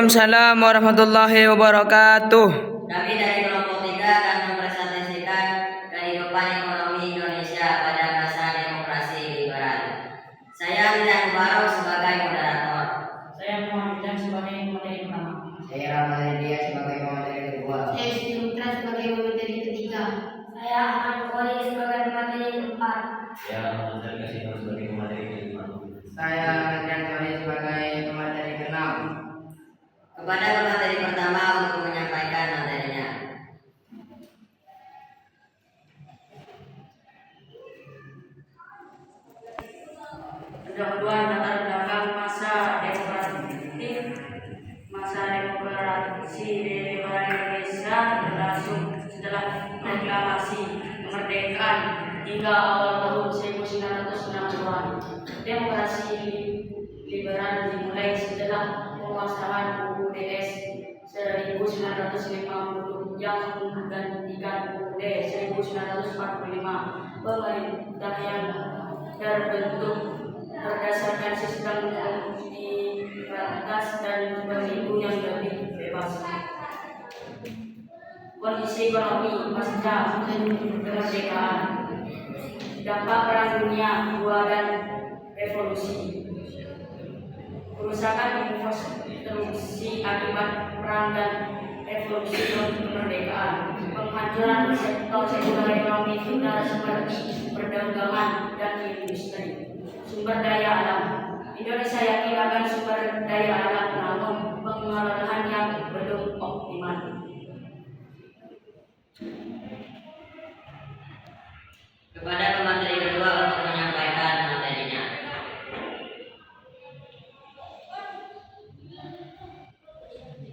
Waalaikumsalam warahmatullahi wabarakatuh. Kami dari kelompok 3 akan mempresentasikan kehidupan ekonomi Indonesia pada masa demokrasi liberal. Saya Midan Mubarok sebagai moderator. Saya Muhammad Midan sebagai pemateri pertama. Saya Ramadan Dia sebagai pemateri kedua. Saya Siti Putra sebagai pemateri ketiga. Saya Ahmad Bukhari sebagai pemateri keempat. Saya Ahmad Kasihman sebagai pemateri kelima. Saya Ramadan Tony sebagai pemateri keenam. Kepada pemateri pertama untuk menyampaikan materinya. Kedua latar belakang masa demokrasi liberal Indonesia berlangsung setelah proklamasi kemerdekaan hingga awal tahun 1960-an. Demokrasi liberal dimulai setelah penguasaan UUD 1950 yang menggantikan UUD 1945. Pemerintah yang terbentuk berdasarkan sistem demokratis dan pemilu yang lebih bebas. Kondisi ekonomi pasca kemerdekaan, dampak Perang Dunia II dan revolusi, kerusakan infrastruktur akibat perang dan revolusi kemerdekaan, penghancuran sektor ekonomi kita seperti perdagangan dan industri. Sumber daya alam, Indonesia yakin akan sumber daya alam, namun pengelolaan yang belum optimal. Kepada pemateri kedua untuk menyampaikan materinya.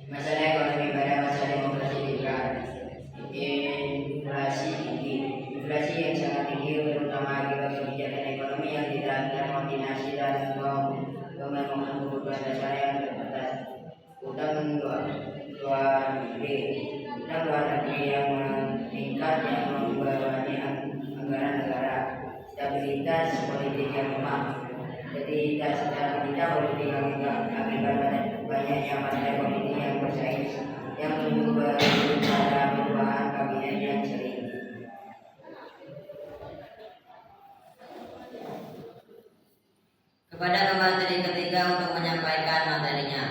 Masalah ekonomi pada masa demokrasi liberal. Inflasi yang sangat tinggi terutama akibat kebijakan ekonomi yang tidak terkoordinasi dan pemenuhan kebutuhan dasar yang terbatas. Utang luar negeri yang meningkat yang membebani anggaran negara. Stabilitas politik yang lemah. Stabilitas politik yang akibat banyaknya partai politik yang bersaing yang berujung pada perubahan kabinet yang sering. Kepada pemateri ketiga untuk menyampaikan materinya.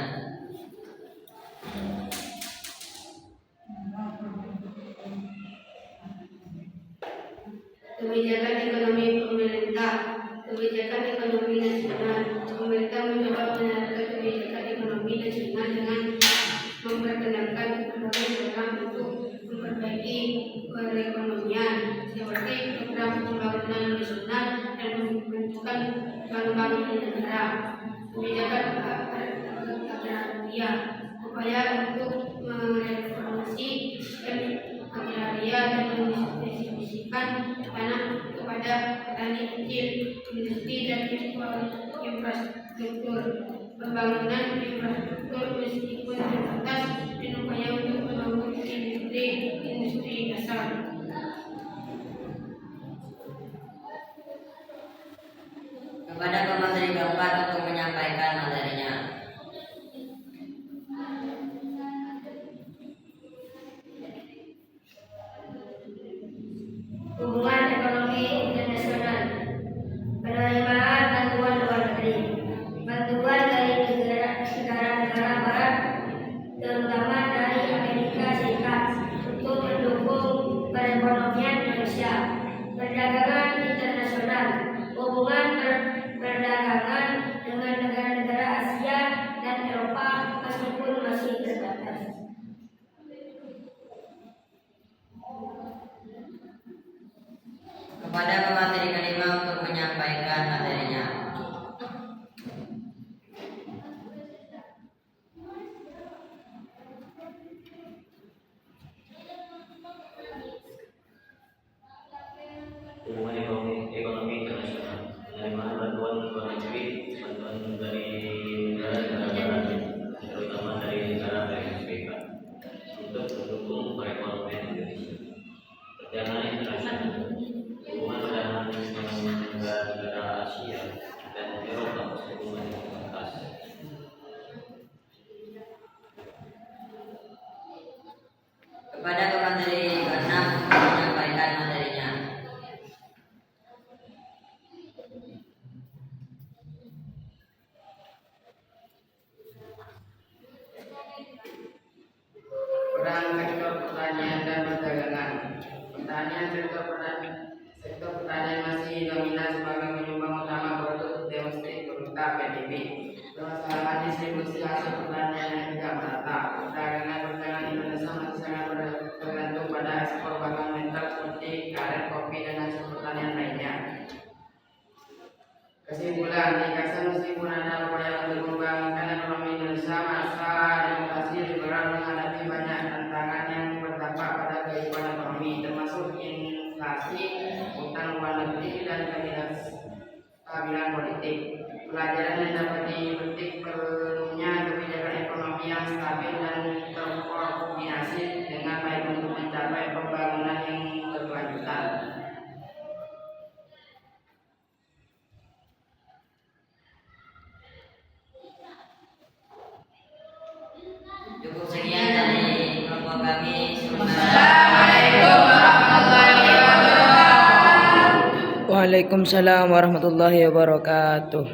Kebijakan ekonomi pemerintah. Kebijakan ekonomi nasional. Pemerintah mencoba menerapkan kebijakan ekonomi nasional dengan memperkenalkan berbagai program untuk memperbaiki perekonomian seperti program pembangunan nasional dan pembentukan bank-bank negara. Kebijakan agraria, upaya untuk mereformasi agraria dan mendistribusikan tanah kepada petani kecil, industri dan infrastruktur. Pembangunan infrastruktur meskipun terbatas dan upaya untuk membangun industri dasar. Kepada pemateri keempat untuk menyampaikan materinya. Hubungan ekonomi internasional, penerimaan bantuan luar negeri, bantuan dari negara-negara barat, terutama dari Amerika Serikat, untuk mendukung perekonomian Indonesia, perdagangan internasional, hubungan perdagangan dengan negara-negara Asia dan Eropa meskipun masih terbatas. Kepada pemateri kelima untuk menyampaikan materinya. Hubungan ekonomi internasional, penerimaan bantuan luar negeri, bantuan dari negara-negara barat, terutama dari negara Amerika Serikat, untuk mendukung perekonomian Indonesia. Perdagangan internasional, hubungan perdagangan dengan negara-negara Asia PDB. Permasalahan distribusi hasil pertanian yang tidak merata. Perdagangan Indonesia masih sangat bergantung pada ekspor bahan mentah seperti karet, kopi, dan hasil pertanian lainnya. Kesimpulan, meskipun ada upaya untuk membangunkan ekonomi Indonesia, masa demokrasi liberal menghadapi banyak tantangan yang berdampak pada kehidupan ekonomi, termasuk inflasi, utang luar negeri, dan ketidakstabilan politik. Pelajaran yang dapat dipetik perlunya kebijakan ekonomi yang stabil dan terkoordinasi dengan baik untuk mencapai pembangunan yang berkelanjutan. Cukup sekian dari kelompok kami. Waalaikumsalam warahmatullahi wabarakatuh.